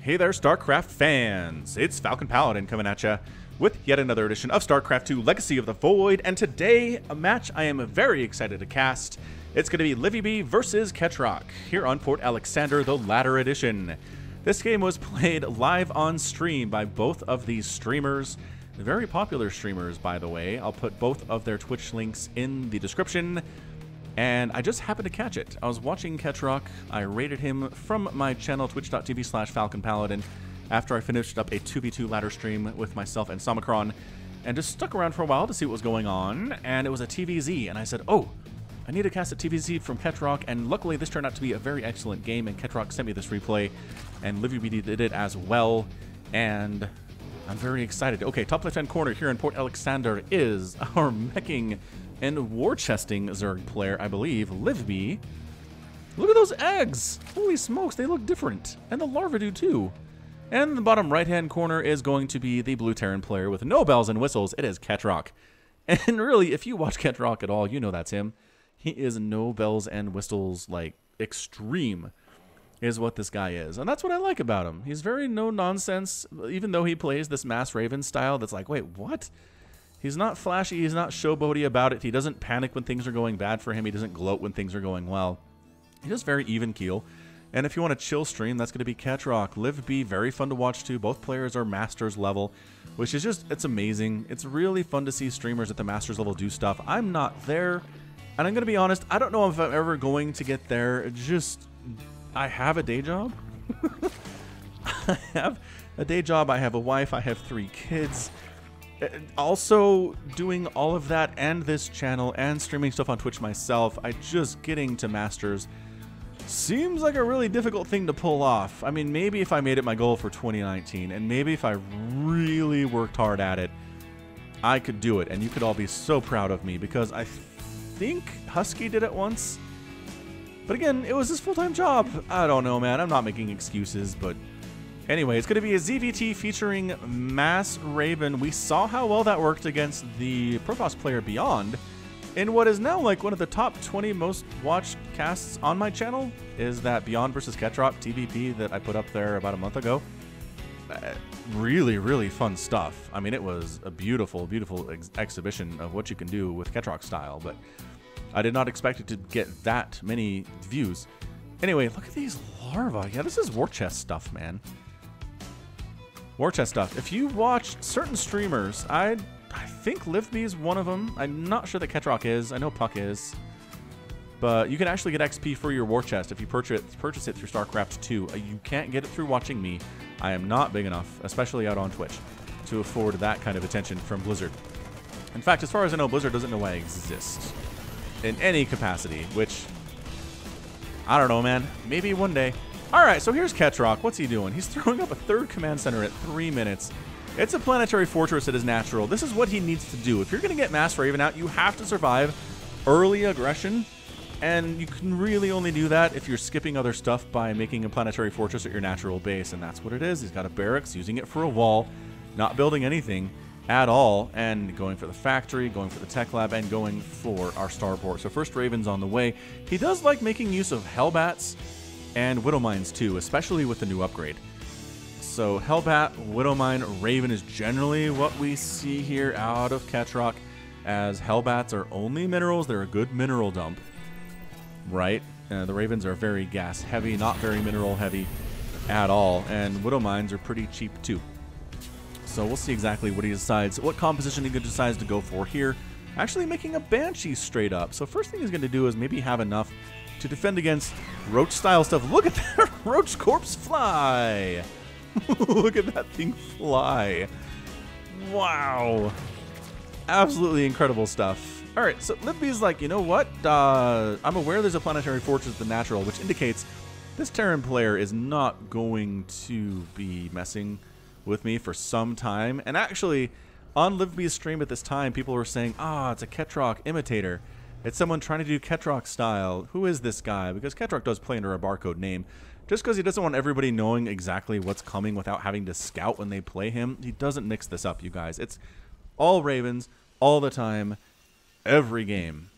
Hey there, StarCraft fans! It's Falcon Paladin coming at ya with yet another edition of StarCraft 2 Legacy of the Void, and today, a match I am very excited to cast. It's going to be Livibee versus Ketroc here on Port Aleksander, the latter edition. This game was played live on stream by both of these streamers. Very popular streamers, by the way. I'll put both of their Twitch links in the description. And I just happened to catch it. I was watching Ketroc. I rated him from my channel, twitch.tv/FalconPaladin, after I finished up a 2v2 ladder stream with myself and Samacron, and just stuck around for a while to see what was going on, and it was a TVZ, and I said, oh, I need to cast a TVZ from Ketroc, and luckily this turned out to be a very excellent game, and Ketroc sent me this replay, and Livibee did it as well, and I'm very excited. Okay, top left-hand corner here in Port Aleksander is our meching and war chesting Zerg player, I believe, Livibee. Look at those eggs! Holy smokes, they look different. And the larvae do too. And the bottom right-hand corner is going to be the blue Terran player with no bells and whistles. It is Ketroc. And really, if you watch Ketroc at all, you know that's him. He is no bells and whistles, like, extreme is what this guy is. And that's what I like about him. He's very no-nonsense, even though he plays this Mass Raven style that's like, wait, what? He's not flashy, he's not showboaty about it, he doesn't panic when things are going bad for him, he doesn't gloat when things are going well. He's just very even keel. And if you want a chill stream, that's going to be Ketroc. Livibee, very fun to watch too. Both players are Masters level, which is just, it's amazing. It's really fun to see streamers at the Masters level do stuff. I'm not there, and I'm going to be honest, I don't know if I'm ever going to get there. I have a day job. I have a day job, I have a wife, I have 3 kids. Also, doing all of that and this channel and streaming stuff on Twitch myself, just getting to Masters seems like a really difficult thing to pull off. I mean, maybe if I made it my goal for 2019, and maybe if I really worked hard at it, I could do it, and you could all be so proud of me, because I think Husky did it once. But again, it was his full-time job. I don't know, man. I'm not making excuses, but anyway, it's going to be a ZVT featuring Mass Raven. We saw how well that worked against the Protoss player Beyond. In what is now like one of the top 20 most watched casts on my channel is that Beyond versus Ketroc TVP that I put up there about a month ago. Really, really fun stuff. I mean, it was a beautiful, beautiful exhibition of what you can do with Ketroc style, but I did not expect it to get that many views. Anyway, look at these larvae. Yeah, this is war chest stuff, man. War chest stuff. If you watch certain streamers, I think Livibee is one of them. I'm not sure that Ketroc is. I know Puck is. But you can actually get XP for your war chest if you purchase it through StarCraft 2. You can't get it through watching me. I am not big enough, especially out on Twitch, to afford that kind of attention from Blizzard. In fact, as far as I know, Blizzard doesn't know I exist in any capacity, which, I don't know, man. Maybe one day. Alright, so here's Ketroc. What's he doing? He's throwing up a 3rd command center at 3 minutes. It's a planetary fortress that is natural. This is what he needs to do. If you're going to get Mass Raven out, you have to survive early aggression. And you can really only do that if you're skipping other stuff by making a planetary fortress at your natural base. And that's what it is. He's got a barracks, using it for a wall, not building anything at all, and going for the factory, going for the tech lab, and going for our starport. So first Raven's on the way. He does like making use of Hellbats and Widowmines too, especially with the new upgrade. So Hellbat, Widowmine, Raven is generally what we see here out of Ketroc, as Hellbats are only minerals. They're a good mineral dump, right? The Ravens are very gas heavy, not very mineral heavy at all, and Widowmines are pretty cheap too. So we'll see exactly what he decides, what composition he decides to go for here. Actually making a Banshee straight up. So first thing he's going to do is maybe have enough to defend against Roach-style stuff. Look at that Roach corpse fly! Look at that thing fly. Wow. Absolutely incredible stuff. Alright, so Livibee's like, you know what? I'm aware there's a planetary fortress at the natural, which indicates this Terran player is not going to be messing with me for some time. And actually, on Livibee's stream at this time, people were saying, it's a Ketroc imitator. It's someone trying to do Ketroc style. Who is this guy? Because Ketroc does play under a barcode name. Just because he doesn't want everybody knowing exactly what's coming without having to scout when they play him, he doesn't mix this up, you guys. It's all Ravens, all the time, every game.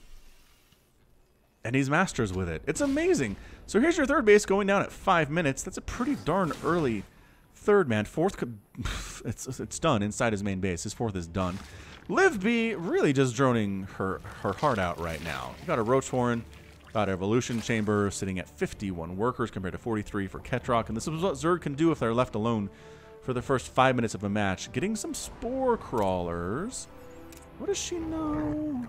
And he's Masters with it. It's amazing. So here's your 3rd base going down at 5 minutes. That's a pretty darn early third man. Fourth, it's done inside his main base. His fourth is done. Livibee really just droning her heart out right now. You got a Roach Warren, got Evolution Chamber sitting at 51 workers compared to 43 for Ketroc. And this is what Zerg can do if they're left alone for the first 5 minutes of a match. Getting some Spore Crawlers. What does she know?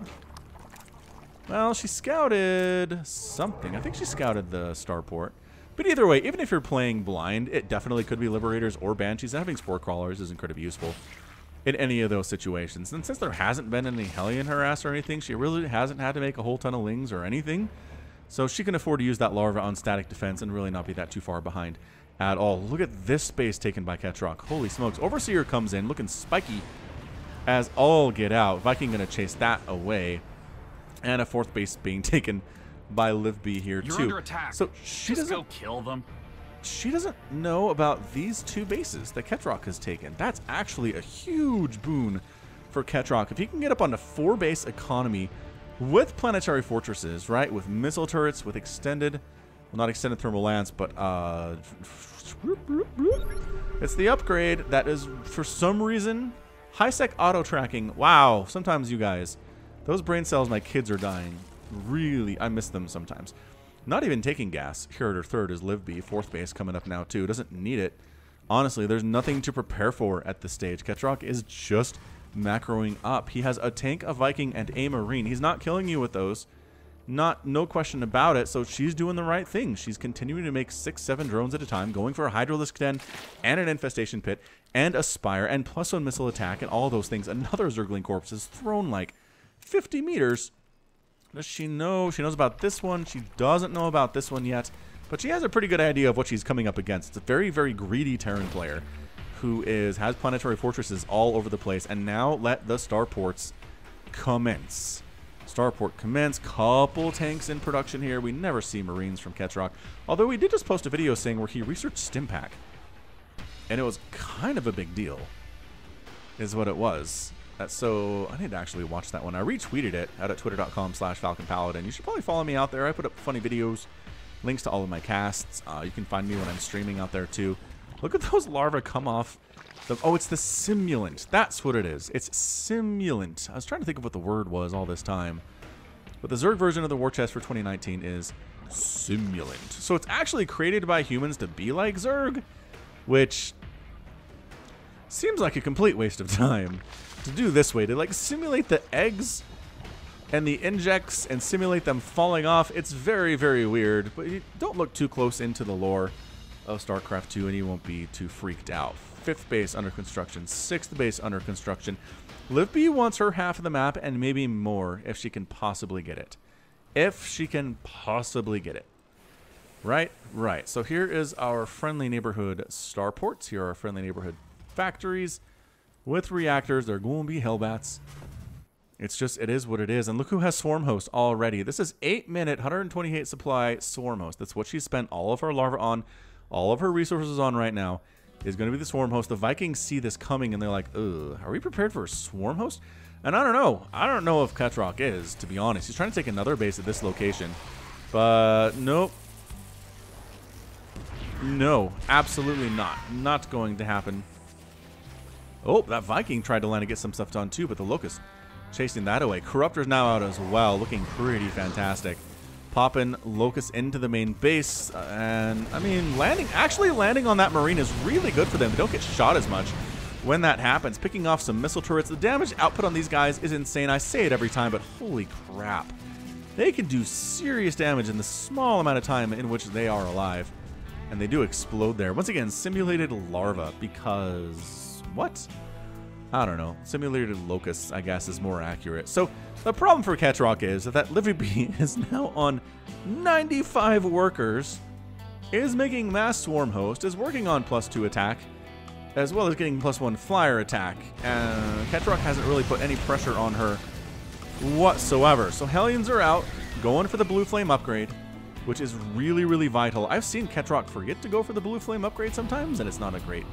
Well, she scouted something. I think she scouted the starport. But either way, even if you're playing blind, it definitely could be Liberators or Banshees. And having Spore Crawlers is incredibly useful in any of those situations. And since there hasn't been any Hellion harass or anything, she really hasn't had to make a whole ton of Lings or anything. So she can afford to use that Larva on static defense and really not be that too far behind at all. Look at this space taken by Ketroc. Holy smokes. Overseer comes in looking spiky as all get out. Viking going to chase that away. And a fourth base being taken by Livibee here You're too. Under attack. So she Just doesn't go kill them. She doesn't know about these two bases that Ketroc has taken. That's actually a huge boon for Ketroc. If he can get up on a 4-base economy with planetary fortresses, right? With missile turrets, with extended, well, not extended thermal lance, but it's the upgrade that is, for some reason, high-sec auto-tracking. Wow, sometimes you guys, those brain cells, my kids are dying. Really, I miss them sometimes. Not even taking gas. Here at her third is Livibee. Fourth base coming up now too. Doesn't need it. Honestly, there's nothing to prepare for at this stage. Ketroc is just macroing up. He has a tank, a Viking, and a Marine. He's not killing you with those. No question about it. So she's doing the right thing. She's continuing to make 6-7 drones at a time, going for a Hydralisk Den and an Infestation Pit and a Spire and +1 missile attack and all those things. Another Zergling Corpse is thrown like 50 meters. Does she know? She knows about this one. She doesn't know about this one yet, but she has a pretty good idea of what she's coming up against. It's a very, very greedy Terran player who has planetary fortresses all over the place, and now let the starports commence. Starport commence. Couple tanks in production here. We never see Marines from Ketroc, although we did just post a video saying where he researched Stimpack, and it was kind of a big deal, is what it was. So I need to actually watch that one. I retweeted it out at twitter.com/FalconPaladin. You should probably follow me out there. I put up funny videos, links to all of my casts. You can find me when I'm streaming out there too. Look at those larvae come off. Oh, it's the simulant. That's what it is. It's simulant. I was trying to think of what the word was all this time. But the Zerg version of the war chest for 2019 is simulant. So it's actually created by humans to be like Zerg, which seems like a complete waste of time to do this way, to like simulate the eggs and the injects and simulate them falling off. It's very, very weird, but you don't look too close into the lore of StarCraft 2 and you won't be too freaked out. 5th base under construction, 6th base under construction. Livibee wants her half of the map and maybe more if she can possibly get it. If she can possibly get it. Right? Right. So here is our friendly neighborhood starports. Here are our friendly neighborhood factories. With reactors, they're going to be Hellbats. It's just, it is what it is. And look who has Swarm Host already. This is 8-minute, 128 supply Swarm Host. That's what she spent all of her larva on, all of her resources on right now, is going to be the Swarm Host. The Vikings see this coming and they're like, ugh, are we prepared for a Swarm Host? And I don't know. I don't know if Ketroc is, to be honest. He's trying to take another base at this location. But nope. No, absolutely not. Not going to happen. Oh, that Viking tried to land and get some stuff done too, but the Locust chasing that away. Corruptor's now out as well, looking pretty fantastic. Popping Locust into the main base, and I mean, actually landing on that Marine is really good for them. They don't get shot as much when that happens. Picking off some missile turrets. The damage output on these guys is insane. I say it every time, but holy crap. They can do serious damage in the small amount of time in which they are alive. And they do explode there. Once again, simulated larva because... what? I don't know. Simulated locusts, I guess, is more accurate. So the problem for Ketroc is that Livibee is now on 95 workers, is making mass swarm host, is working on +2 attack, as well as getting +1 flyer attack. And Ketroc hasn't really put any pressure on her whatsoever. So Hellions are out, going for the blue flame upgrade, which is really, really vital. I've seen Ketroc forget to go for the blue flame upgrade sometimes, and it's not a great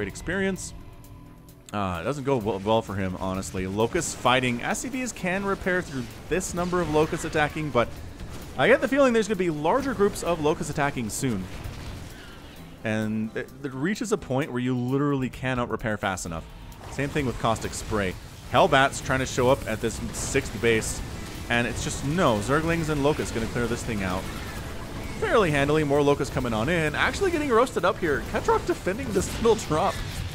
experience. It doesn't go well for him, honestly. Locusts fighting. SCVs can repair through this number of Locusts attacking, but I get the feeling there's going to be larger groups of Locusts attacking soon. And it reaches a point where you literally cannot repair fast enough. Same thing with Caustic Spray. Hellbat's trying to show up at this 6th base, and it's just no. Zerglings and Locusts going to clear this thing out fairly handily. More Locusts coming on in. Actually getting roasted up here. Ketroc defending this little drop,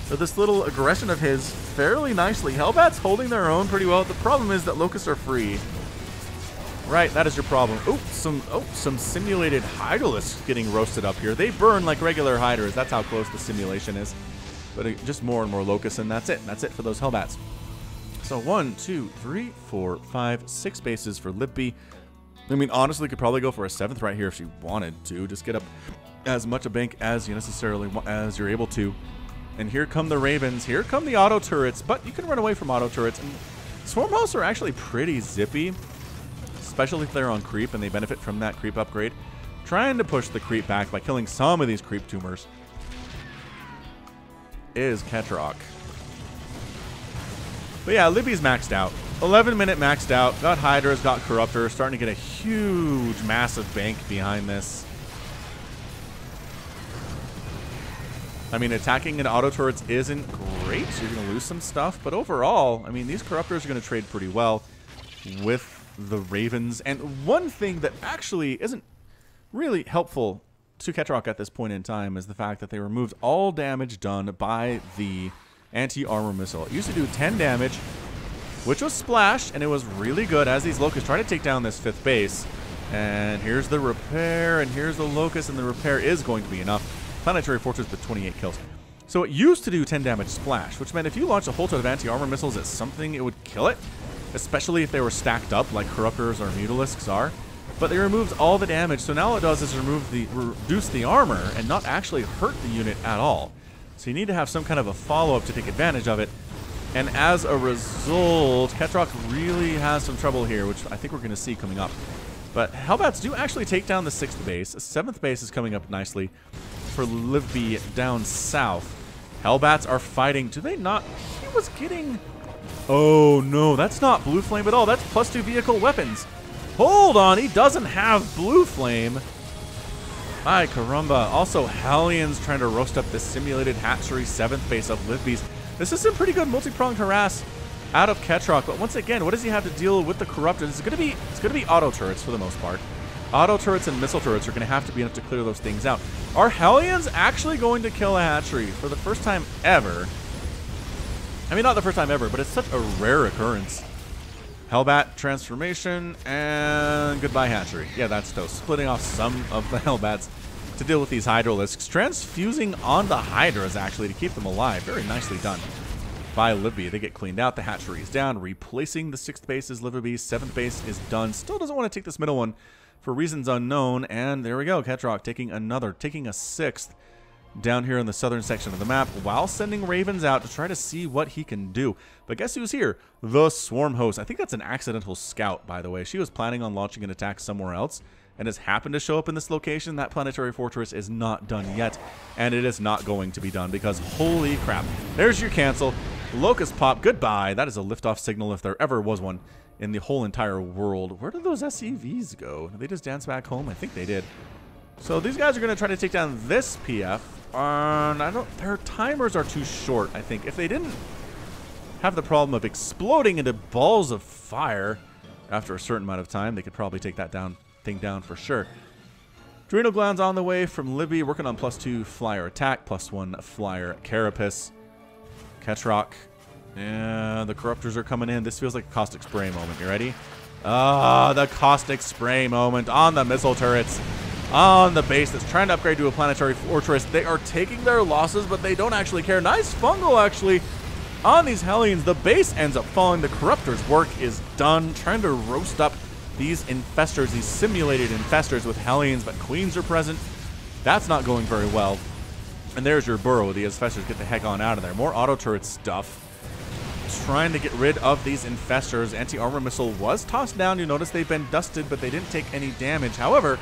or this little aggression of his fairly nicely. Hellbat's holding their own pretty well. The problem is that Locusts are free. Right, that is your problem. Some simulated Hydralisks getting roasted up here. They burn like regular Hydras. That's how close the simulation is. But just more and more Locusts, and that's it. That's it for those Hellbats. So 1, 2, 3, 4, 5, 6 bases for Livibee. I mean, honestly, could probably go for a 7th right here if she wanted to. Just get up as much a bank as you necessarily want, as you're able to. And here come the Ravens. Here come the auto turrets. But you can run away from auto turrets. And Swarm Hosts are actually pretty zippy, especially if they're on creep and they benefit from that creep upgrade. Trying to push the creep back by killing some of these creep tumors is Ketroc. But yeah, Livybee's maxed out. 11-minute maxed out. Got Hydras, got Corruptors. Starting to get a huge, massive bank behind this. I mean, attacking in auto turrets isn't great. You're going to lose some stuff. But overall, I mean, these Corruptors are going to trade pretty well with the Ravens. And one thing that actually isn't really helpful to Ketroc at this point in time is the fact that they removed all damage done by the anti-armor missile. It used to do 10 damage, which was splash, and it was really good as these Locusts try to take down this 5th base. And here's the repair, and here's the Locust, and the repair is going to be enough. Planetary Fortress with 28 kills. So it used to do 10 damage splash, which meant if you launched a whole ton of anti-armor missiles at something, it would kill it, especially if they were stacked up like Corruptors or Mutalisks are. But they removed all the damage, so now all it does is reduce the armor and not actually hurt the unit at all. So you need to have some kind of a follow-up to take advantage of it. And as a result, Ketroc really has some trouble here, which I think we're going to see coming up. But Hellbats do actually take down the 6th base. The 7th base is coming up nicely for Livibee down south. Hellbats are fighting. Do they not? He was getting... Oh, no. That's not Blue Flame at all. That's +2 vehicle weapons. Hold on. He doesn't have Blue Flame. Ay, caramba. Also, Hellions trying to roast up this simulated hatchery 7th base of Livibee's. This is some pretty good multi-pronged harass out of Ketroc, but once again, what does he have to deal with the Corruptors? It's gonna be auto turrets for the most part. Auto turrets and missile turrets are gonna have to be enough to clear those things out. Are Hellions actually going to kill a hatchery for the first time ever? I mean, not the first time ever, but it's such a rare occurrence. Hellbat transformation and goodbye hatchery. Yeah, that's toast. Splitting off some of the Hellbats to deal with these Hydralisks. Transfusing on the Hydras actually to keep them alive. Very nicely done by Livibee. They get cleaned out. The hatchery is down. Replacing the 6th base is Livibee. 7th base is done. Still doesn't want to take this middle one for reasons unknown. And there we go. Ketroc taking a 6th down here in the southern section of the map while sending Ravens out to try to see what he can do. But guess who's here? The Swarm Host. I think that's an accidental scout, by the way. She was planning on launching an attack somewhere else and has happened to show up in this location. That planetary fortress is not done yet, and it is not going to be done because holy crap. There's your cancel. Locust pop. Goodbye. That is a liftoff signal if there ever was one in the whole entire world. Where did those SCVs go? Did they just dance back home? I think they did. So these guys are going to try to take down this PF. Their timers are too short, I think. If they didn't have the problem of exploding into balls of fire after a certain amount of time, they could probably take that thing down for sure. Adrenal Glands on the way from Livibee, working on +2 flyer attack, +1 flyer carapace. Ketroc. Yeah, the Corruptors are coming in. This feels like a Caustic Spray moment. You ready? Ah, the Caustic Spray moment on the missile turrets. On the base that's trying to upgrade to a planetary fortress. They are taking their losses, but they don't actually care. Nice fungal, actually, on these Hellions. The base ends up falling. The Corruptor's work is done. Trying to roast up these infestors, these simulated infestors with Hellions, but Queens are present. That's not going very well. And there's your burrow. The infestors get the heck on out of there. More auto turret stuff. Trying to get rid of these infestors. Anti-armor missile was tossed down. You notice they've been dusted, but they didn't take any damage. However,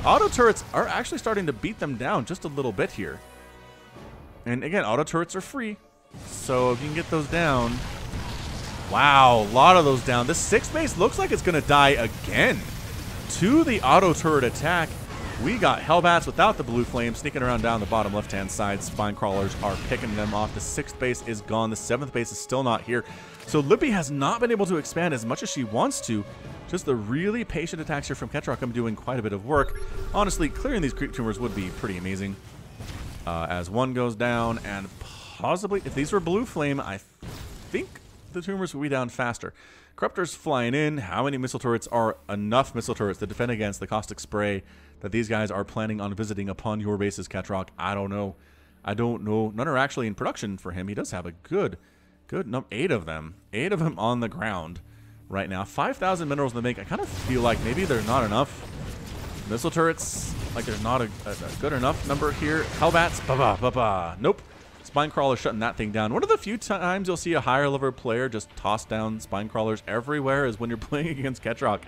auto turrets are actually starting to beat them down just a little bit here. And again, auto turrets are free, so if you can get those down. Wow, a lot of those down. This 6th base looks like it's going to die again to the auto turret attack. We got Hellbats without the blue flame sneaking around down the bottom left-hand side. Spine crawlers are picking them off. The 6th base is gone. The 7th base is still not here. So Livibee has not been able to expand as much as she wants to. Just the really patient attacks here from Ketroc. I'm doing quite a bit of work. Honestly, clearing these creep tumors would be pretty amazing. As one goes down, and possibly, if these were blue flame, I think the tumors would be down faster. Corruptors flying in. How many missile turrets are enough missile turrets to defend against the caustic spray that these guys are planning on visiting upon your bases, Ketroc? I don't know. I don't know. None are actually in production for him. He does have a good number, 8 of them. 8 of them on the ground right now. 5,000 minerals in the bank. I kind of feel like maybe there's not enough missile turrets. Like there's not a good enough number here. Hellbats. Ba-ba. Nope. Spine crawler shutting that thing down. One of the few times you'll see a higher level player just toss down spine crawlers everywhere is when you're playing against Ketroc.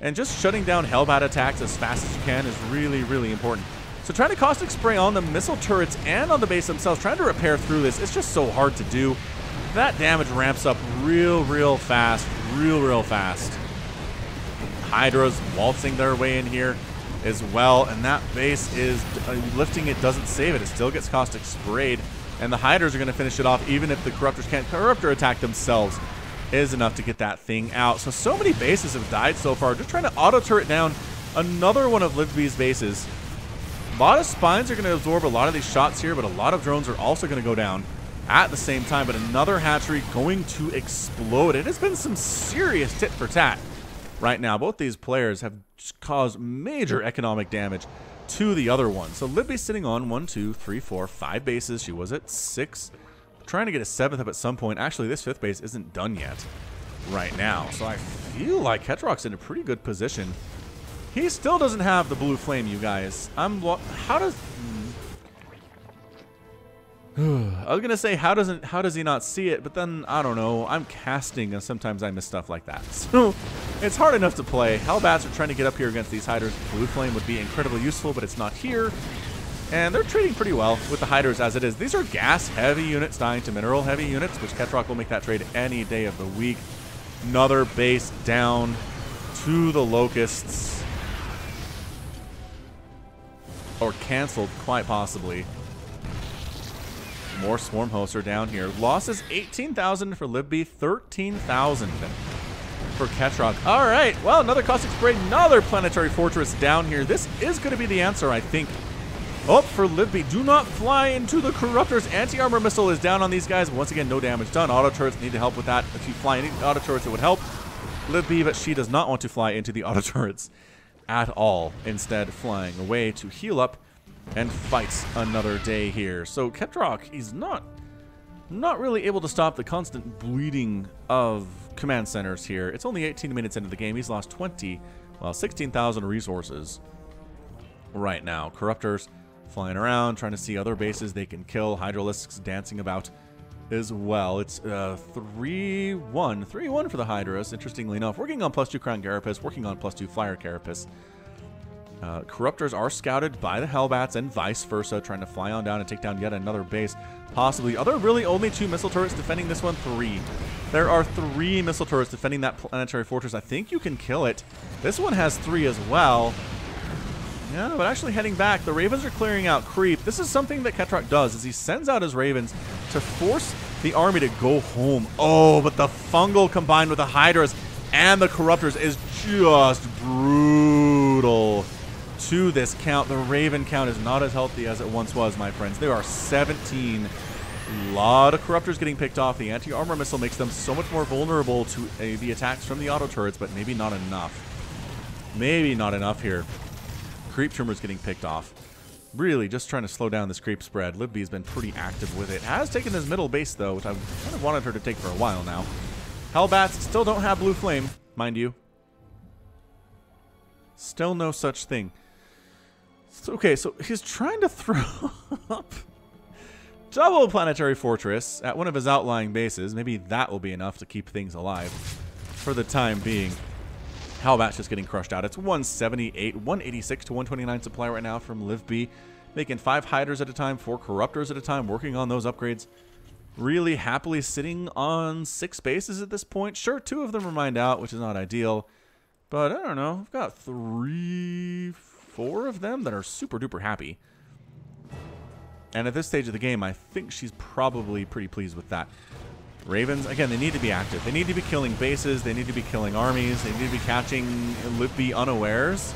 And just shutting down Hellbat attacks as fast as you can is really, really important. So trying to caustic spray on the missile turrets and on the base themselves, trying to repair through this, it's just so hard to do. That damage ramps up real fast. Real fast. Hydras waltzing their way in here as well. And that base is lifting it, doesn't save it. It still gets caustic sprayed. And the Hydras are going to finish it off, even if the Corruptors can't Corruptor attack themselves is enough to get that thing out. So many bases have died so far. Just trying to auto-turret down another one of Livibee's bases. A lot of spines are going to absorb a lot of these shots here, but a lot of drones are also going to go down at the same time. But another hatchery going to explode. It has been some serious tit for tat right now. Both these players have caused major economic damage to the other one. So Livibee's sitting on 1, 2, 3, 4, 5 bases. She was at 6. Trying to get a 7th up at some point. Actually, this 5th base isn't done yet right now. So I feel like Ketroc's in a pretty good position. He still doesn't have the blue flame, you guys. How does... I was gonna say how does he not see it, but then I don't know. I'm casting and sometimes I miss stuff like that. So it's hard enough to play. Hellbats are trying to get up here against these Hydras. Blue flame would be incredibly useful, but it's not here. And they're trading pretty well with the Hydras as it is. These are gas-heavy units dying to mineral-heavy units, which Ketroc will make that trade any day of the week. Another base down to the Locusts. Or canceled, quite possibly. More Swarm Hosts are down here. Losses 18,000 for Livibee, 13,000 for Ketroc. All right, well, another caustic spray, another planetary fortress down here. This is going to be the answer, I think. Oh, for Livibee, do not fly into the Corruptors. Anti-armor missile is down on these guys. Once again, no damage done. Auto turrets need to help with that. If you fly into auto turrets, it would help Livibee, but she does not want to fly into the auto turrets at all. Instead, flying away to heal up and fights another day here. So Ketroc, he's not really able to stop the constant bleeding of command centers here. It's only 18 minutes into the game. He's lost 16,000 resources right now. Corruptors flying around, trying to see other bases they can kill. Hydralisks dancing about as well. It's 3-1. 3-1 for the Hydras, interestingly enough. Working on +2 Crown Carapace, working on +2 Flyer Carapace. Corruptors are scouted by the Hellbats and vice versa, trying to fly on down and take down yet another base. Possibly. Are there really only 2 missile turrets defending this one? 3. There are 3 missile turrets defending that planetary fortress. I think you can kill it. This one has 3 as well. Yeah, but actually heading back, the Ravens are clearing out creep. This is something that Ketroc does, is he sends out his Ravens to force the army to go home. Oh, but the fungal combined with the Hydras and the Corruptors is just brutal to this count. The Raven count is not as healthy as it once was, my friends. There are 17. A lot of Corruptors getting picked off. The anti-armor missile makes them so much more vulnerable to the attacks from the auto turrets, but maybe not enough. Maybe not enough here. Creep tumors getting picked off. Really just trying to slow down this creep spread. Livibee's been pretty active with it. Has taken his middle base, though, which I kind of wanted her to take for a while now. Hellbats still don't have blue flame, mind you. Still no such thing. Okay, so he's trying to throw up double planetary fortress at one of his outlying bases. Maybe that will be enough to keep things alive for the time being. Hellbat's just getting crushed out. It's 178, 186 to 129 supply right now from Livibee. Making 5 Hydras at a time, 4 Corruptors at a time, working on those upgrades. Really happily sitting on 6 bases at this point. Sure, 2 of them are mined out, which is not ideal. But I don't know. I've got 3, 4 of them that are super duper happy. And at this stage of the game, I think she's probably pretty pleased with that. Ravens, again, they need to be active. They need to be killing bases. They need to be killing armies. They need to be catching Livibee unawares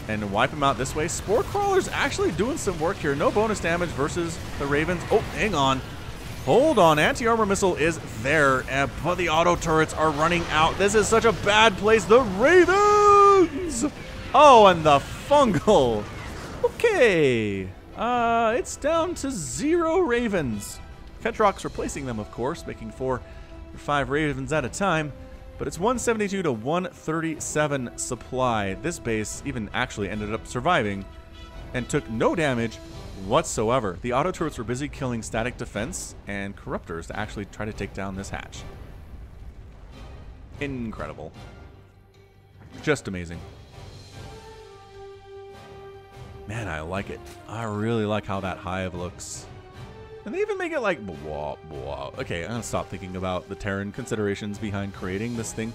and wipe them out this way. Spore Crawler's actually doing some work here. No bonus damage versus the Ravens. Oh, hang on. Hold on. Anti-armor missile is there, but the auto turrets are running out. This is such a bad place. The Ravens! Oh, and the fungal. Okay. It's down to 0 Ravens. Ketroc's replacing them, of course, making 4 or 5 Ravens at a time. But it's 172 to 137 supply. This base even actually ended up surviving and took no damage whatsoever. The auto turrets were busy killing static defense and corruptors to actually try to take down this hatch. Incredible. Just amazing. Man, I like it. I really like how that hive looks. And they even make it like blah, blah. Okay, I'm gonna stop thinking about the Terran considerations behind creating this thing.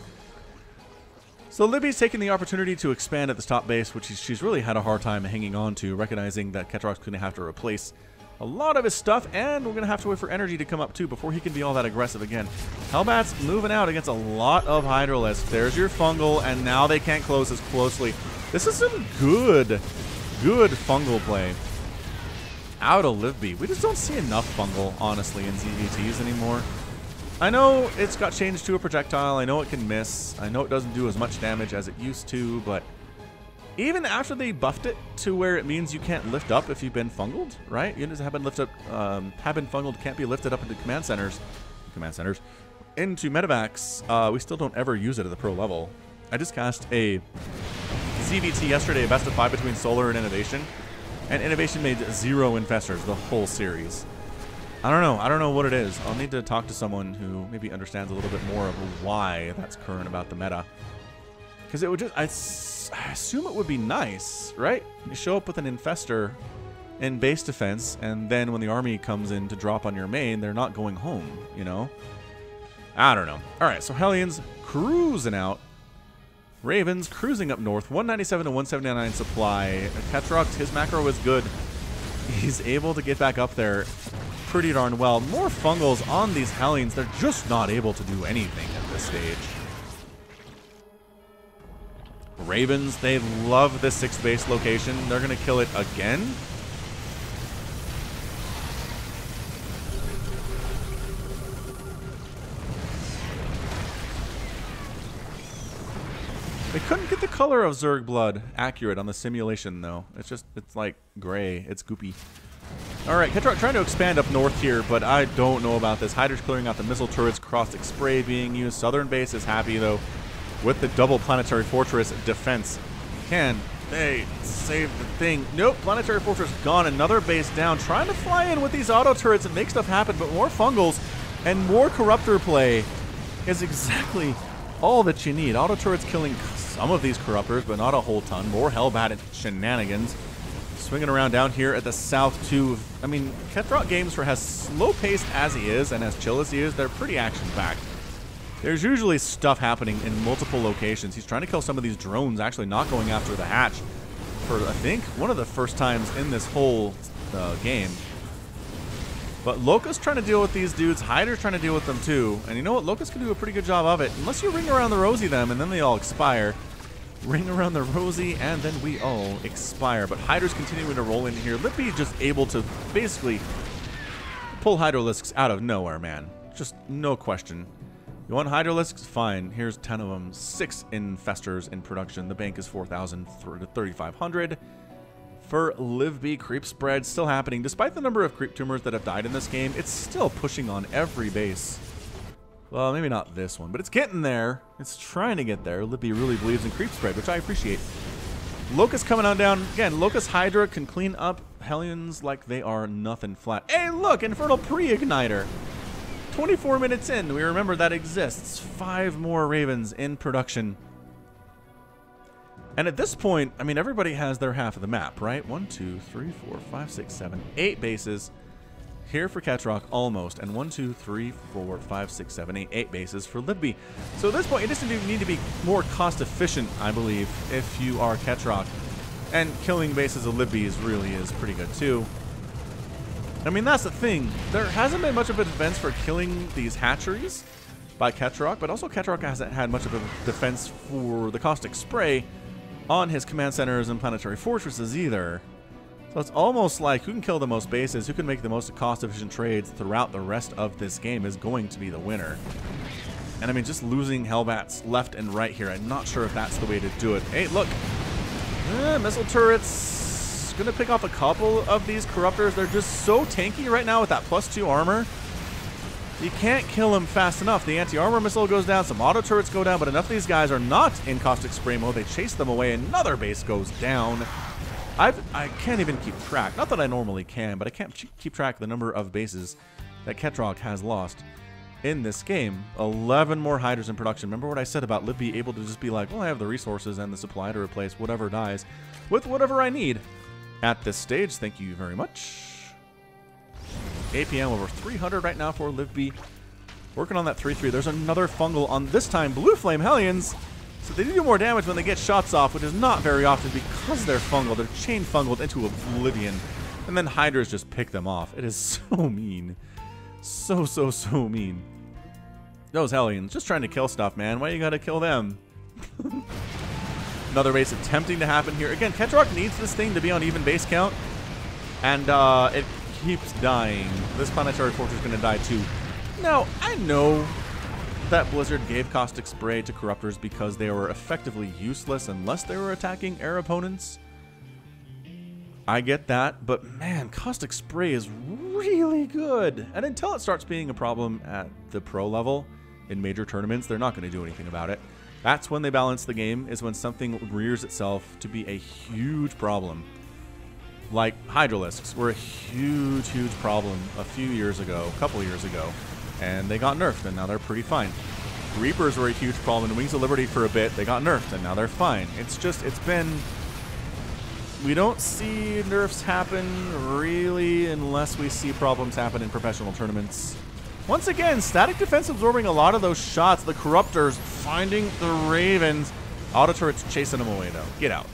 So Livybee's taking the opportunity to expand at this top base, which she's really had a hard time hanging on to, recognizing that Ketroc's gonna have to replace a lot of his stuff, and we're gonna have to wait for energy to come up too before he can be all that aggressive again. Hellbat's moving out against a lot of Hydrolisks. There's your fungal, and now they can't close as closely. This is some good fungal play out of Livibee. We just don't see enough fungal, honestly, in ZVTs anymore. I know it's got changed to a projectile. I know it can miss. I know it doesn't do as much damage as it used to, but even after they buffed it to where it means you can't lift up if you've been fungled, right? Units that have been fungled can't be lifted up into command centers, into medevacs. We still don't ever use it at the pro level. I just cast a ZVT yesterday, a best of 5 between Solar and Innovation. And Innovation made 0 infestors the whole series. I don't know what it is. I'll need to talk to someone who maybe understands a little bit more of why that's current about the meta. Because it would just, I assume it would be nice, right? You show up with an infestor in base defense, and then when the army comes in to drop on your main, they're not going home, you know? I don't know. All right, so Hellions cruising out. Ravens cruising up north, 197 to 179 supply. Ketroc, his macro is good. He's able to get back up there pretty darn well. More fungals on these Hellions. They're just not able to do anything at this stage. Ravens, they love this 6th base location. They're going to kill it again. They couldn't get the color of Zerg blood accurate on the simulation, though. It's like gray. It's goopy. All right, Ketroc trying to expand up north here, but I don't know about this. Hydra's clearing out the missile turrets, caustic spray being used. Southern base is happy, though, with the double planetary fortress defense. Can they save the thing? Nope, planetary fortress gone. Another base down. Trying to fly in with these auto turrets and make stuff happen, but more fungals and more corruptor play is exactly all that you need. Auto turrets killing some of these corruptors, but not a whole ton. More Hellbat shenanigans. Swinging around down here at the south, too. I mean, Ketroc games, for as slow-paced as he is and as chill as he is, they're pretty action-packed. There's usually stuff happening in multiple locations. He's trying to kill some of these drones, actually not going after the hatch for, I think, one of the first times in this whole game. But Locust trying to deal with these dudes. Hydra's trying to deal with them too. And you know what? Locust can do a pretty good job of it. Unless you ring around the rosy them and then they all expire. Ring around the rosy and then we all expire. But Hydra's continuing to roll in here. Livibee just able to basically pull Hydrolisks out of nowhere, man. Just no question. You want Hydrolisks? Fine. Here's 10 of them. 6 infestors in production. The bank is 4,000 to 3,500. For Livibee, creep spread still happening. Despite the number of creep tumors that have died in this game, it's still pushing on every base. Well, maybe not this one, but it's getting there. It's trying to get there. Livibee really believes in creep spread, which I appreciate. Locust coming on down. Again, Locust Hydra can clean up Hellions like they are nothing flat. Hey, look! Infernal Pre-Igniter. 24 minutes in, we remember that exists. 5 more Ravens in production. And at this point, I mean, everybody has their half of the map, right? 1, 2, 3, 4, 5, 6, 7, 8 bases here for Ketroc, almost. And 1, 2, 3, 4, 5, 6, 7, 8, 8 bases for Livibee. So at this point, you just need to be more cost efficient, I believe, if you are Ketroc. And killing bases of Livibees really is pretty good too. I mean, that's the thing. There hasn't been much of a defense for killing these hatcheries by Ketroc, but also Ketroc hasn't had much of a defense for the caustic spray on his command centers and planetary fortresses either. So it's almost like who can kill the most bases, who can make the most cost-efficient trades throughout the rest of this game is going to be the winner. And I mean, just losing Hellbats left and right here, I'm not sure if that's the way to do it. Hey, look! Missile turrets. Gonna pick off a couple of these corruptors. They're just so tanky right now with that +2 armor. You can't kill them fast enough. The anti-armor missile goes down, some auto turrets go down, but enough of these guys are not in caustic spray mode. They chase them away. Another base goes down. I can't even keep track. Not that I normally can, but I can't keep track of the number of bases that Ketroc has lost in this game. 11 more Hydras in production. Remember what I said about Livibee able to just be like, well, I have the resources and the supply to replace whatever dies with whatever I need. At this stage, thank you very much. APM over 300 right now for Livibee. Working on that 3-3. There's another fungal on this time Blue Flame Hellions. So they do more damage when they get shots off, which is not very often because they're fungal. They're chain fungaled into oblivion. And then Hydras just pick them off. It is so mean. So mean. Those Hellions, just trying to kill stuff, man. Why you gotta kill them? Another base attempting to happen here. Again, Ketroc needs this thing to be on even base count. And it keeps dying. This planetary fortress is going to die too. Now, I know that Blizzard gave caustic spray to corruptors because they were effectively useless unless they were attacking air opponents. I get that, but man, caustic spray is really good. And until it starts being a problem at the pro level in major tournaments, they're not going to do anything about it. That's when they balance the game, is when something rears itself to be a huge problem. Like Hydralisks were a huge problem a few years ago, a couple years ago, and they got nerfed, and now they're pretty fine. Reapers were a huge problem in Wings of Liberty for a bit. They got nerfed, and now they're fine. It's just, it's been... We don't see nerfs happen, really, unless we see problems happen in professional tournaments. Once again, static defense absorbing a lot of those shots. The Corruptors finding the Ravens. Auto turrets chasing them away, though. Get out.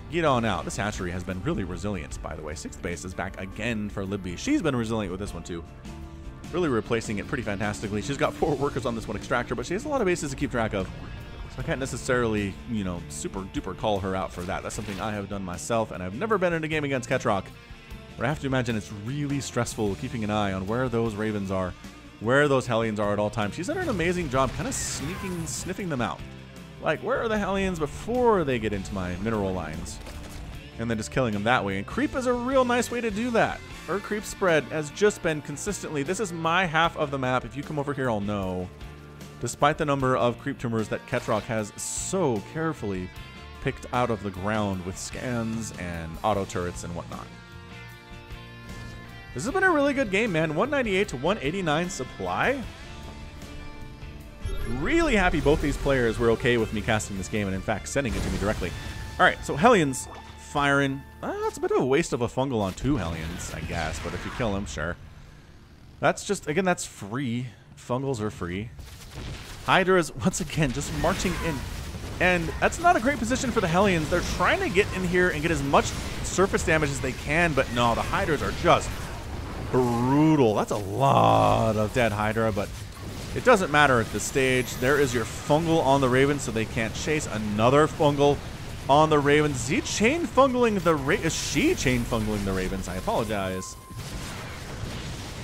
Get on out. This hatchery has been really resilient, by the way. 6th base is back again for Livibee. She's been resilient with this one, too. Really replacing it pretty fantastically. She's got 4 workers on this one extractor, but she has a lot of bases to keep track of. So I can't necessarily, you know, super duper call her out for that. That's something I have done myself, and I've never been in a game against Ketroc. But I have to imagine it's really stressful keeping an eye on where those Ravens are, where those Hellions are at all times. She's done an amazing job kind of sniffing them out. Like, where are the Hellions before they get into my mineral lines? And then just killing them that way. And creep is a real nice way to do that. Her creep spread has just been consistently, this is my half of the map. If you come over here, I'll know. Despite the number of creep tumors that Ketroc has so carefully picked out of the ground with scans and auto turrets and whatnot. This has been a really good game, man. 198 to 189 supply. Really happy both these players were okay with me casting this game and, in fact, sending it to me directly. All right, so Hellions firing. It's a bit of a waste of a fungal on 2 Hellions, I guess, but if you kill them, sure. That's just, again, that's free. Fungals are free. Hydra is, once again, just marching in. And that's not a great position for the Hellions. They're trying to get in here and get as much surface damage as they can, but no, the Hydras are just brutal. That's a lot of dead Hydra, but it doesn't matter at this stage. There is your fungal on the Ravens, so they can't chase. Another fungal on the Ravens. Is he chain fungling the Ravens? Is she chain fungling the Ravens? I apologize.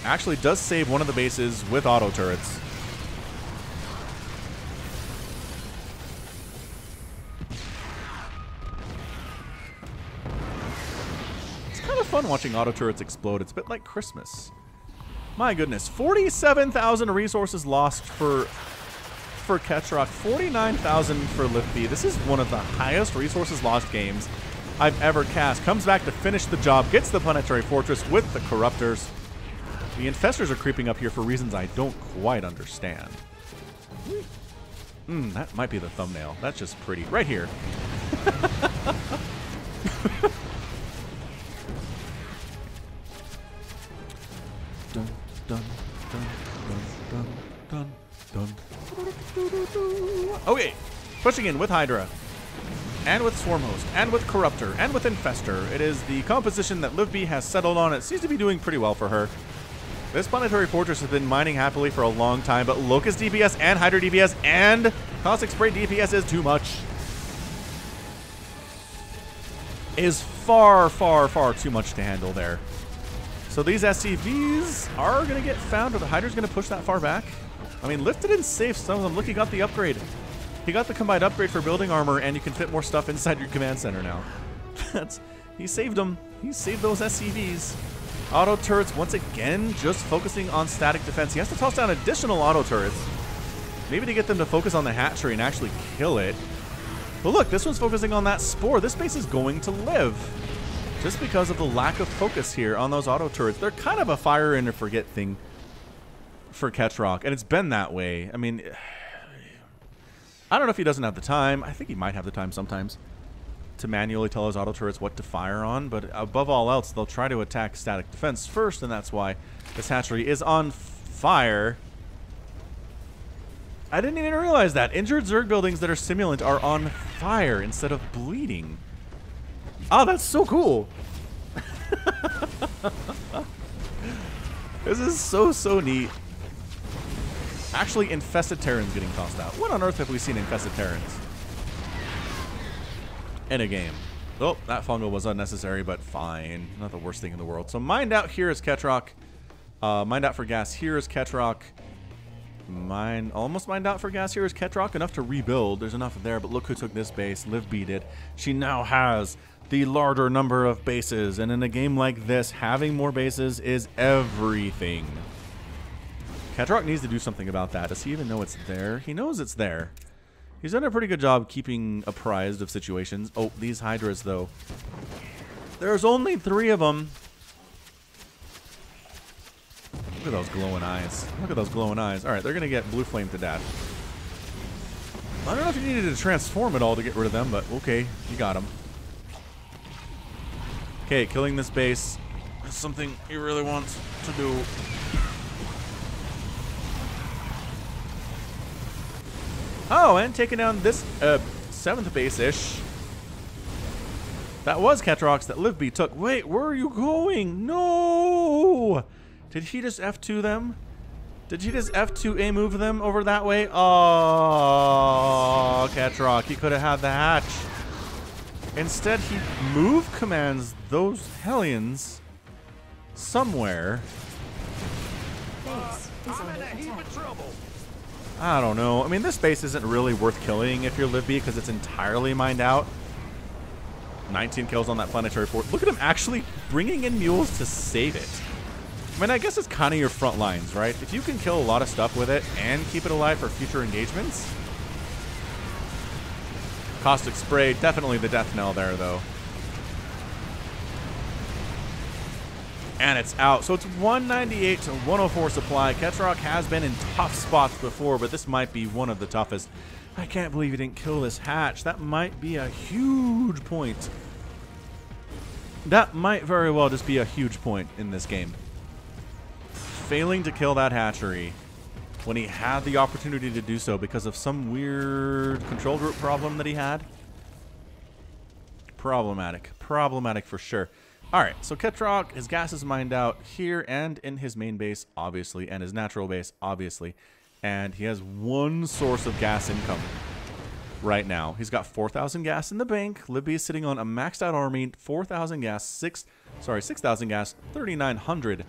Actually does save one of the bases with auto turrets. It's kind of fun watching auto turrets explode. It's a bit like Christmas. My goodness, 47,000 resources lost for Ketroc, 49,000 for Livibee. This is one of the highest resources lost games I've ever cast. Comes back to finish the job, gets the planetary fortress with the Corruptors. The Infestors are creeping up here for reasons I don't quite understand. That might be the thumbnail. That's just pretty. Right here. Dun, dun, dun, dun, dun, dun, dun. Okay, pushing in with Hydra. and with Swarmhost, and with Corruptor, and with Infestor. It is the composition that Livibee has settled on. It seems to be doing pretty well for her. This Planetary Fortress has been mining happily for a long time, but Locust DPS and Hydra DPS and Caustic Spray DPS is too much. Is far, far, far too much to handle there. So these SCVs are going to get found, or the Hydra's going to push that far back. I mean, lifted and safe some of them. Look, he got the upgrade. He got the combined upgrade for building armor, and you can fit more stuff inside your command center now. He saved them. He saved those SCVs. Auto turrets, once again, just focusing on static defense. He has to toss down additional auto turrets. Maybe to get them to focus on the hatchery and actually kill it. But look, this one's focusing on that spore. This base is going to live. Just because of the lack of focus here on those auto turrets. They're kind of a fire and a forget thing for Ketroc, and it's been that way. I mean, I don't know if he doesn't have the time. I think he might have the time sometimes to manually tell his auto turrets what to fire on, but above all else, they'll try to attack static defense first, and that's why this hatchery is on fire. I didn't even realize that. Injured Zerg buildings that are simulant are on fire instead of bleeding. Oh, that's so cool. This is so neat. Actually, Infested Terrans getting tossed out. When on earth have we seen Infested Terrans in a game? Oh, that fungal was unnecessary, but fine. Not the worst thing in the world. So mined out here is Ketroc. Mined out for gas here is Ketroc. Almost mined out for gas here is Ketroc. Enough to rebuild. There's enough there, but look who took this base. Livibee did. She now has the larger number of bases, and in a game like this, having more bases is everything. Ketroc needs to do something about that. Does he even know it's there? He knows it's there. He's done a pretty good job keeping apprised of situations. Oh, these Hydras, though. There's only 3 of them. Look at those glowing eyes. Look at those glowing eyes. All right, they're going to get blue flame to death. I don't know if you needed to transform it all to get rid of them, but okay, you got them. Okay, killing this base is something he really wants to do. Oh, and taking down this 7th base-ish. That was Ketroc's that Livibee took. Wait, where are you going? No! Did he just F2 them? Did he just F2A move them over that way? Oh, Ketroc, he could have had the hatch. Instead, he move commands those Hellions somewhere. I don't know. I mean, this base isn't really worth killing if you're Livibee because it's entirely mined out. 19 kills on that planetary fort. Look at him actually bringing in mules to save it. I mean, I guess it's kind of your front lines, right? If you can kill a lot of stuff with it and keep it alive for future engagements. Caustic Spray, definitely the death knell there, though. And it's out. So it's 198 to 104 supply. Ketroc has been in tough spots before, but this might be one of the toughest. I can't believe he didn't kill this hatch. That might be a huge point. That might very well just be a huge point in this game. Failing to kill that hatchery when he had the opportunity to do so because of some weird control group problem that he had. Problematic. Problematic for sure. Alright, so Ketroc, his gas is mined out here and in his main base, obviously, and his natural base, obviously. And he has one source of gas income right now. He's got 4,000 gas in the bank. Livibee is sitting on a maxed out army, 4,000 gas, 6,000 gas, 3,900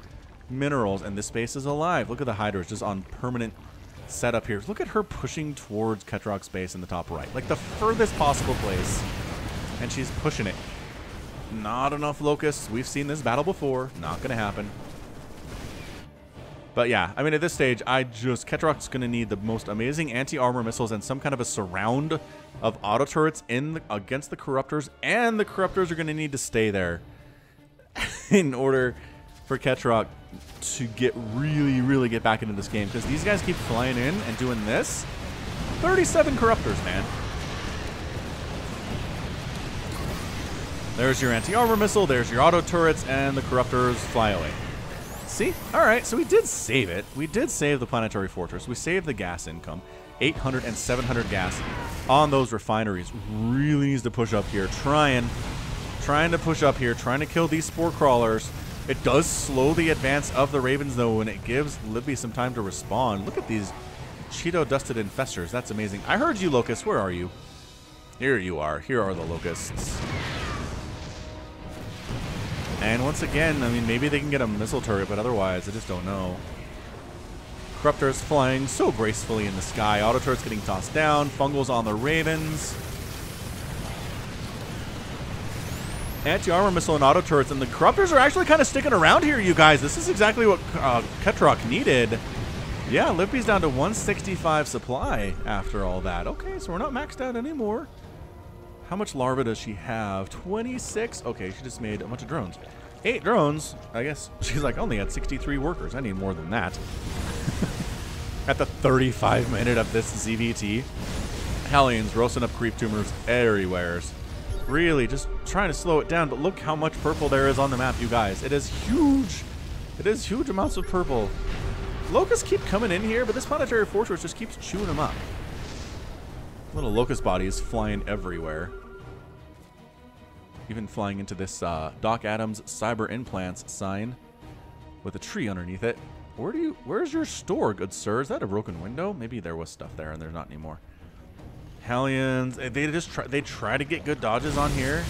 minerals, and this base is alive. Look at the Hydras just on permanent setup here. Look at her pushing towards Ketroc's base in the top right, like the furthest possible place, and she's pushing it. Not enough locusts. We've seen this battle before. Not going to happen. But yeah, I mean, at this stage, Ketroc's going to need the most amazing anti-armor missiles and some kind of a surround of auto turrets against the Corruptors, and the Corruptors are going to need to stay there in order for Ketroc to really get back into this game, because these guys keep flying in and doing this. 37 Corruptors, man. There's your anti-armor missile, there's your auto turrets, and the Corruptors fly away. See? Alright, so we did save it. We did save the planetary fortress. We saved the gas income. 800 and 700 gas. on those refineries. Really needs to push up here. Trying to push up here. Trying to kill these spore crawlers. It does slow the advance of the Ravens, though, and it gives Livibee some time to respond. Look at these Cheeto-dusted infestors. That's amazing. I heard you, Locust. Where are you? Here you are. Here are the Locusts. And once again, I mean, maybe they can get a missile turret, but otherwise, I just don't know. Corruptors flying so gracefully in the sky. Auto turrets getting tossed down. Fungals on the Ravens. Anti-armor missile and auto turrets, and the Corruptors are actually kind of sticking around here, you guys. This is exactly what Ketroc needed. Yeah, Libibee's down to 165 supply after all that. Okay, so we're not maxed out anymore. How much larva does she have? 26? Okay, she just made a bunch of drones. 8 drones? I guess she's like, only had 63 workers. I need more than that. At the 35 minute of this ZVT, Hellions roasting up creep tumors everywhere. Really just trying to slow it down, but look how much purple there is on the map, you guys. It is huge. It is huge amounts of purple. Locusts keep coming in here, but this planetary fortress just keeps chewing them up. Little locust bodies flying everywhere. Even flying into this Doc Adams Cyber Implants sign with a tree underneath it. Where's your store, good sir? Is that a broken window? Maybe there was stuff there and there's not anymore. Hellions, they try to get good dodges on here.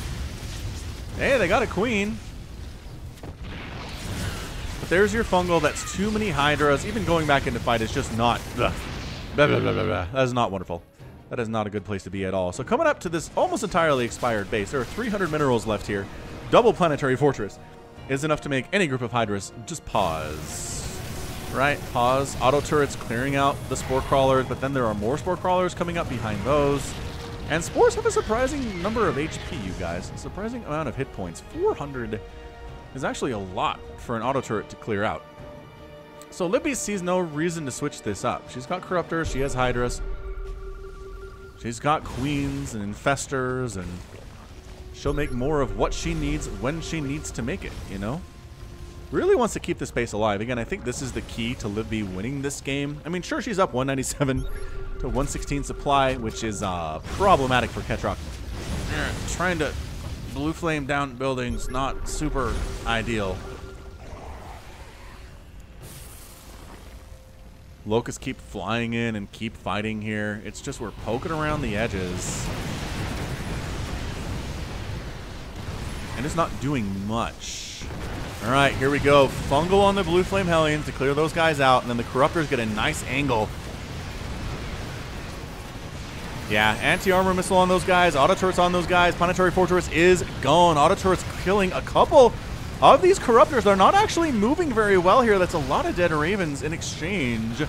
Hey, they got a queen. But there's your fungal. That's too many hydras. Even going back into fight is just not. Blah, blah, blah, blah, blah. That is not wonderful. That is not a good place to be at all. So coming up to this almost entirely expired base, there are 300 minerals left here. Double planetary fortress is enough to make any group of hydras just pause. Right, pause. Auto turrets clearing out the spore crawlers, but then there are more spore crawlers coming up behind those. And spores have a surprising number of HP, you guys. A surprising amount of hit points. 400 is actually a lot for an auto turret to clear out. So Livibee sees no reason to switch this up. She's got Corruptors, she has Hydras. She's got Queens and Infestors, and she'll make more of what she needs when she needs to make it, you know? Really wants to keep this base alive. Again, I think this is the key to Livibee winning this game. I mean, sure, she's up 197 to 116 supply, which is problematic for Ketroc. Trying to blue flame down buildings, not super ideal. Locusts keep flying in and keep fighting here. It's just we're poking around the edges. And it's not doing much. All right, here we go. Fungal on the Blue Flame Hellions to clear those guys out, and then the Corruptors get a nice angle. Yeah, anti-armor missile on those guys, auto turrets on those guys. Planetary Fortress is gone. Auto turrets killing a couple of these Corruptors. They're not actually moving very well here. That's a lot of dead Ravens in exchange,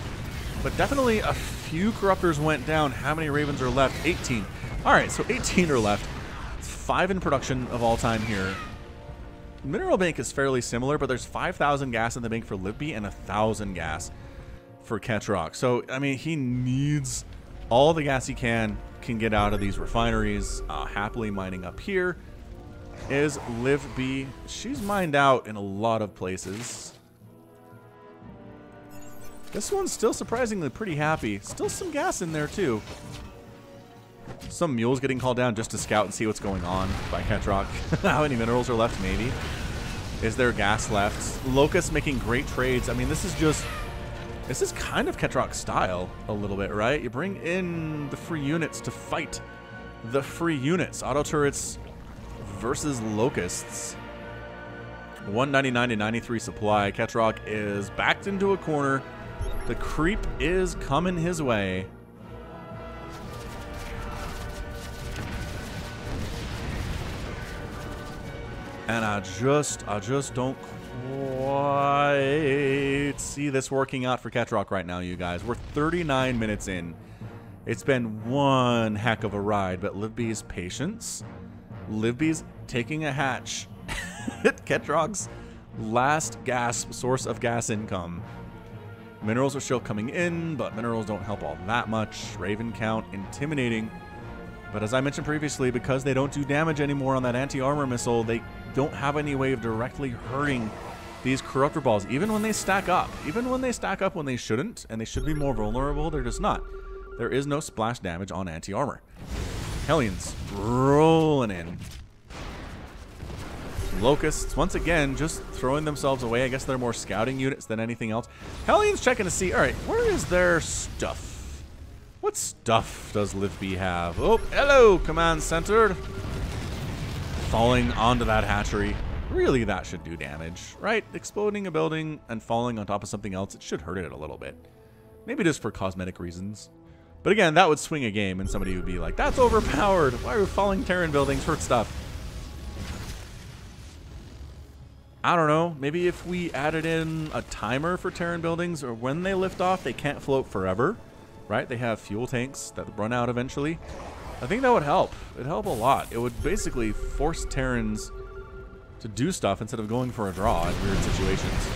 but definitely a few Corruptors went down. How many Ravens are left? 18. All right, so 18 are left. 5 in production of all time here. Mineral bank is fairly similar, but there's 5,000 gas in the bank for Livibee and 1,000 gas for Ketroc. So, I mean, he needs all the gas he can get out of these refineries. Happily mining up here is Livibee. She's mined out in a lot of places. This one's still surprisingly pretty happy. Still some gas in there, too. Some mules getting called down just to scout and see what's going on by Ketroc. How many minerals are left, maybe? Is there gas left? Locusts making great trades. I mean, this is kind of Ketroc's style a little bit, right? You bring in the free units to fight the free units. Auto turrets versus Locusts. 199 to 93 supply. Ketroc is backed into a corner. The creep is coming his way. And I just don't quite see this working out for Ketroc right now, you guys. We're 39 minutes in. It's been one heck of a ride, but Libibee's patience. Libibee's taking a hatch at Ketroc's last source of gas income. Minerals are still coming in, but minerals don't help all that much. Raven count, intimidating. But as I mentioned previously, because they don't do damage anymore on that anti-armor missile, they don't have any way of directly hurting these Corruptor balls, even when they stack up. Even when they stack up when they shouldn't, and they should be more vulnerable, they're just not. there is no splash damage on anti-armor. Hellions rolling in. Locusts, once again, just throwing themselves away. I guess they're more scouting units than anything else. Hellions checking to see, all right, where is their stuff? What stuff does Livibee have? Oh, hello, command center. Falling onto that hatchery. Really, that should do damage, right? Exploding a building and falling on top of something else, it should hurt it a little bit. Maybe just for cosmetic reasons. But again, that would swing a game and somebody would be like, that's overpowered. Why are falling Terran buildings hurt stuff? I don't know. Maybe if we added in a timer for Terran buildings, or when they lift off, they can't float forever, right? They have fuel tanks that run out eventually. I think that would help. It'd help a lot. It would basically force Terrans to do stuff instead of going for a draw in weird situations.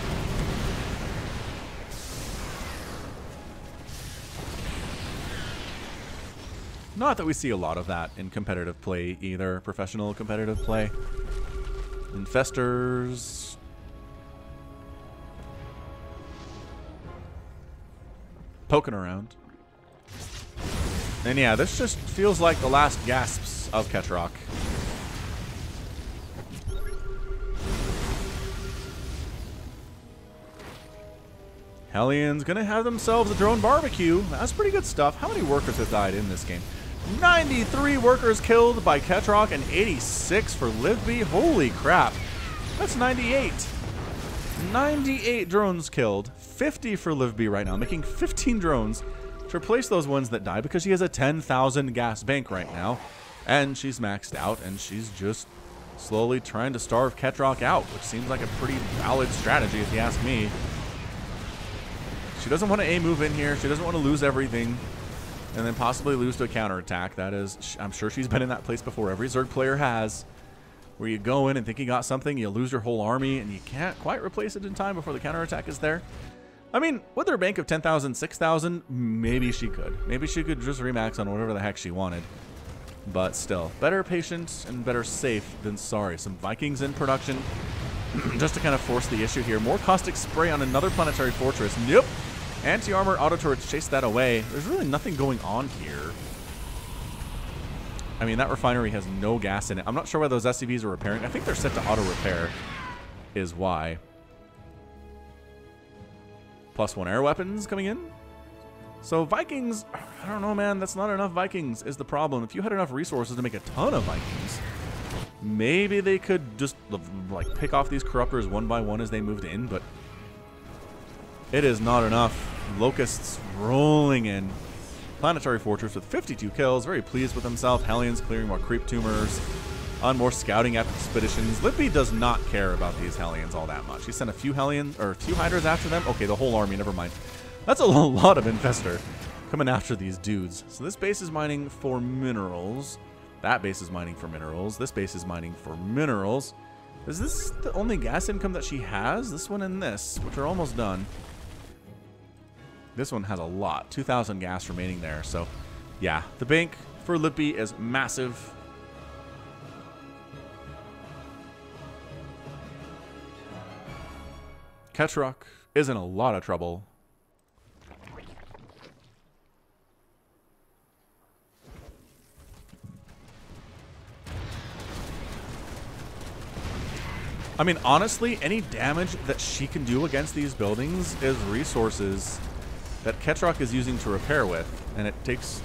Not that we see a lot of that in competitive play either, professional competitive play. Infestors. Poking around. And yeah, this just feels like the last gasps of Ketroc. Hellions gonna have themselves a drone barbecue. That's pretty good stuff. How many workers have died in this game? 93 workers killed by Ketroc and 86 for Livibee. Holy crap. That's 98. 98 drones killed. 50 for Livibee right now, making 15 drones to replace those ones that die because she has a 10,000 gas bank right now. And she's maxed out and she's just slowly trying to starve Ketroc out, which seems like a pretty valid strategy if you ask me. She doesn't want to A move in here. She doesn't want to lose everything and then possibly lose to a counterattack. That is, I'm sure she's been in that place before. Every Zerg player has, where you go in and think you got something, you lose your whole army, and you can't quite replace it in time before the counterattack is there. I mean, with her bank of 10,000, 6,000, maybe she could. Maybe she could just remax on whatever the heck she wanted. But still, better patient and better safe than sorry. Some Vikings in production just to kind of force the issue here. More caustic spray on another planetary fortress. Nope. Anti-armor auto turrets chase that away. There's really nothing going on here. I mean, that refinery has no gas in it. I'm not sure why those SCVs are repairing. I think they're set to auto repair is why. +1 air weapons coming in. So Vikings, I don't know, man. That's not enough Vikings is the problem. If you had enough resources to make a ton of Vikings, maybe they could just like pick off these corruptors one by one as they moved in, but it is not enough. Locusts rolling in. Planetary Fortress with 52 kills. Very pleased with himself. Hellions clearing more creep tumors on more scouting expeditions. Livibee does not care about these Hellions all that much. He sent a few Hellions, or a few Hydras after them. Okay, the whole army, never mind. That's a lot of Infestor coming after these dudes. So this base is mining for minerals. That base is mining for minerals. This base is mining for minerals. Is this the only gas income that she has? This one and this, which are almost done. This one has a lot. 2,000 gas remaining there. So, yeah, the bank for Livibee is massive. Ketroc is in a lot of trouble. I mean, honestly, any damage that she can do against these buildings is resources that Ketroc is using to repair with, and it takes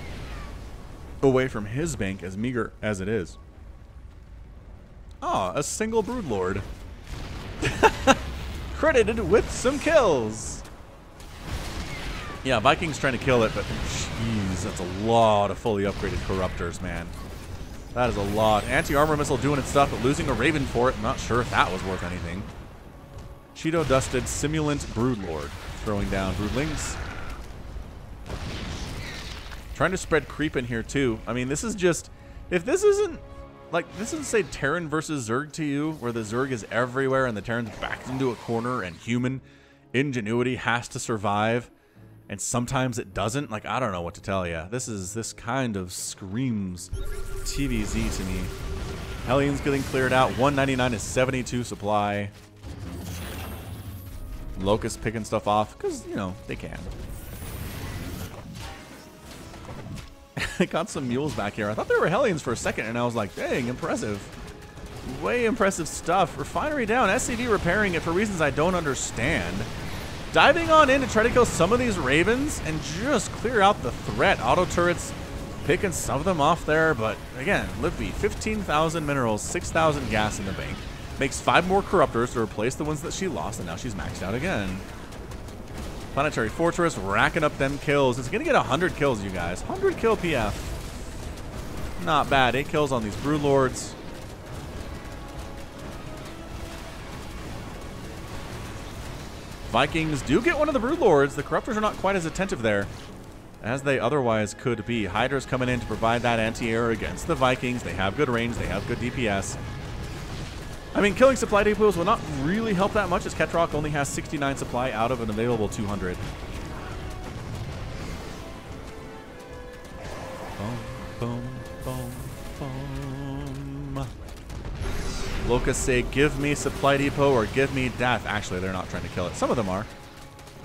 away from his bank, as meager as it is. Ah, a single Broodlord. Credited with some kills. Yeah, Vikings trying to kill it, but jeez, that's a lot of fully upgraded Corruptors, man. That is a lot. Anti-armor missile doing its stuff, but losing a Raven for it. I'm not sure if that was worth anything. Cheeto-dusted Simulant Broodlord throwing down Broodlings. Trying to spread creep in here too. I mean, this is just, if this isn't, like, this doesn't say Terran versus Zerg to you, where the Zerg is everywhere and the Terran's backed into a corner and human ingenuity has to survive, and sometimes it doesn't. Like, I don't know what to tell you. This kind of screams TVZ to me. Hellions getting cleared out. 199 is 72 supply. Locust picking stuff off because, you know, they can. got some mules back here. I thought they were Hellions for a second, and I was like, dang, impressive. Way impressive stuff. Refinery down. SCV repairing it for reasons I don't understand. Diving on in to try to kill some of these Ravens and just clear out the threat. Auto turrets picking some of them off there, but again, Livibee, 15,000 minerals, 6,000 gas in the bank. Makes 5 more Corruptors to replace the ones that she lost, and now she's maxed out again. Planetary Fortress racking up them kills. It's going to get 100 kills, you guys. 100 kill PF. Not bad. 8 kills on these Broodlords. Vikings do get one of the Broodlords. The Corruptors are not quite as attentive there as they otherwise could be. Hydra's coming in to provide that anti-air against the Vikings. They have good range. They have good DPS. I mean, killing supply depots will not really help that much as Ketroc only has 69 supply out of an available 200. Boom, boom, boom, boom. Locusts say, give me supply depot or give me death. Actually, they're not trying to kill it. Some of them are.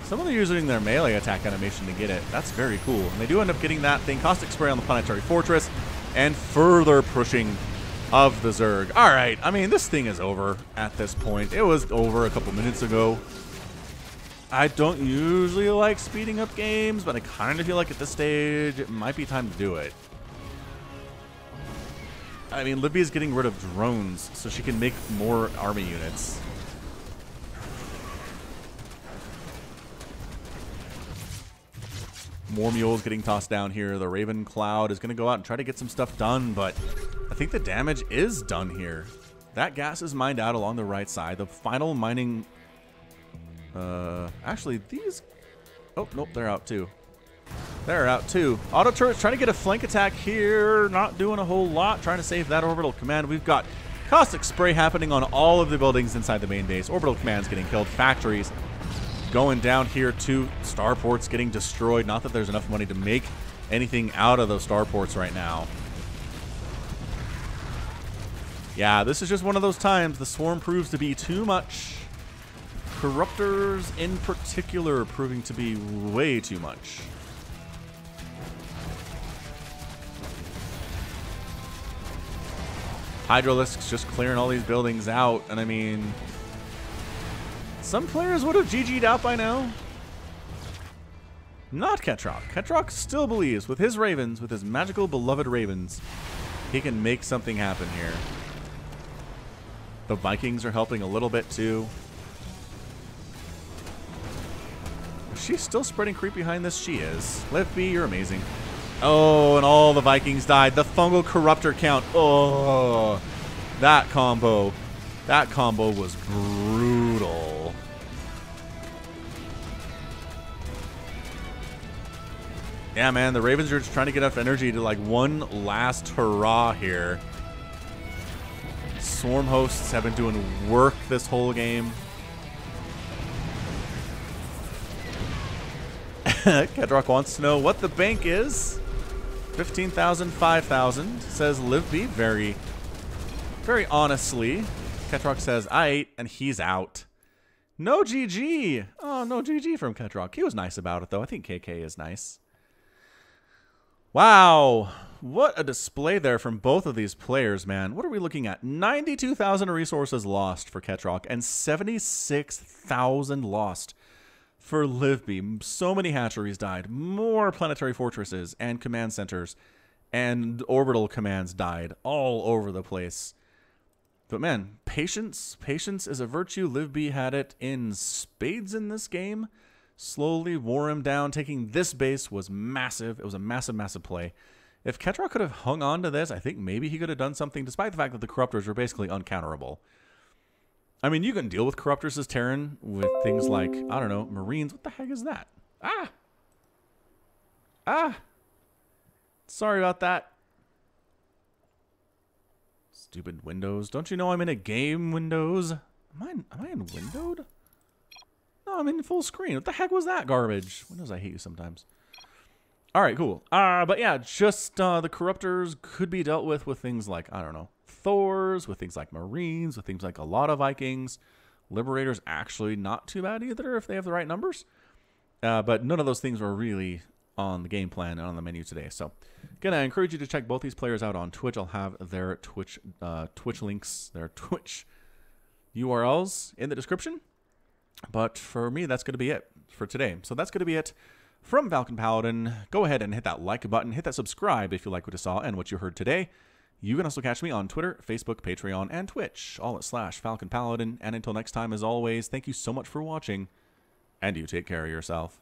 Some of them are using their melee attack animation to get it. That's very cool. And they do end up getting that thing. Caustic Spray on the Planetary Fortress and further pushing of the Zerg. All right, I mean, this thing is over at this point. It was over a couple minutes ago. I don't usually like speeding up games, but I kind of feel like at this stage, it might be time to do it. I mean, Livibee is getting rid of drones so she can make more army units. More mules getting tossed down here. The Raven Cloud is going to go out and try to get some stuff done, but I think the damage is done here. That gas is mined out along the right side. The final mining... actually, these... Oh, nope, they're out too. They're out too. Auto turrets trying to get a flank attack here. Not doing a whole lot. Trying to save that orbital command. We've got caustic spray happening on all of the buildings inside the main base. Orbital commands getting killed. Factories going down here too. Starports getting destroyed. Not that there's enough money to make anything out of those starports right now. Yeah, this is just one of those times the swarm proves to be too much. Corruptors in particular proving to be way too much. Hydralisks just clearing all these buildings out, and I mean, some players would have GG'd out by now. Not Ketroc. Ketroc still believes with his Ravens, with his magical beloved Ravens, he can make something happen here. The Vikings are helping a little bit too. Is she still spreading creep behind this? She is. Livibee, you're amazing. Oh, and all the Vikings died. The fungal corruptor count. Oh, that combo. That combo was brutal. Yeah, man, the Ravens are just trying to get enough energy to like one last hurrah here. Swarm hosts have been doing work this whole game. Ketroc wants to know what the bank is. 15,000, 5,000, says Livibee very, very honestly. Ketroc says, I ate, and he's out. No GG. Oh, no GG from Ketroc. He was nice about it, though. I think KK is nice. Wow. What a display there from both of these players, man. What are we looking at? 92,000 resources lost for Ketroc and 76,000 lost for Livibee. So many hatcheries died. More planetary fortresses and command centers and orbital commands died all over the place. But man, patience. Patience is a virtue. Livibee had it in spades in this game. Slowly wore him down. Taking this base was massive. It was a massive, massive play. If Ketroc could have hung on to this, I think maybe he could have done something, despite the fact that the Corruptors were basically uncounterable. I mean, you can deal with Corruptors as Terran with things like, I don't know, Marines. What the heck is that? Ah! Ah! Sorry about that. Stupid Windows. Don't you know I'm in a game, Windows? Am I in windowed? No, I'm in full screen. What the heck was that garbage? Windows, I hate you sometimes. All right, cool. But yeah, just the Corruptors could be dealt with things like, I don't know, Thors, with things like Marines, with things like a lot of Vikings. Liberators actually not too bad either if they have the right numbers. But none of those things were really on the game plan and on the menu today. So, again, I encourage you to check both these players out on Twitch. I'll have their Twitch links, their Twitch URLs in the description. But for me, that's going to be it for today. So that's going to be it from Falcon Paladin. Go ahead and hit that like button. Hit that subscribe if you like what you saw and what you heard today. You can also catch me on Twitter, Facebook, Patreon, and Twitch, all at /Falcon Paladin. And until next time, as always, thank you so much for watching, and you take care of yourself.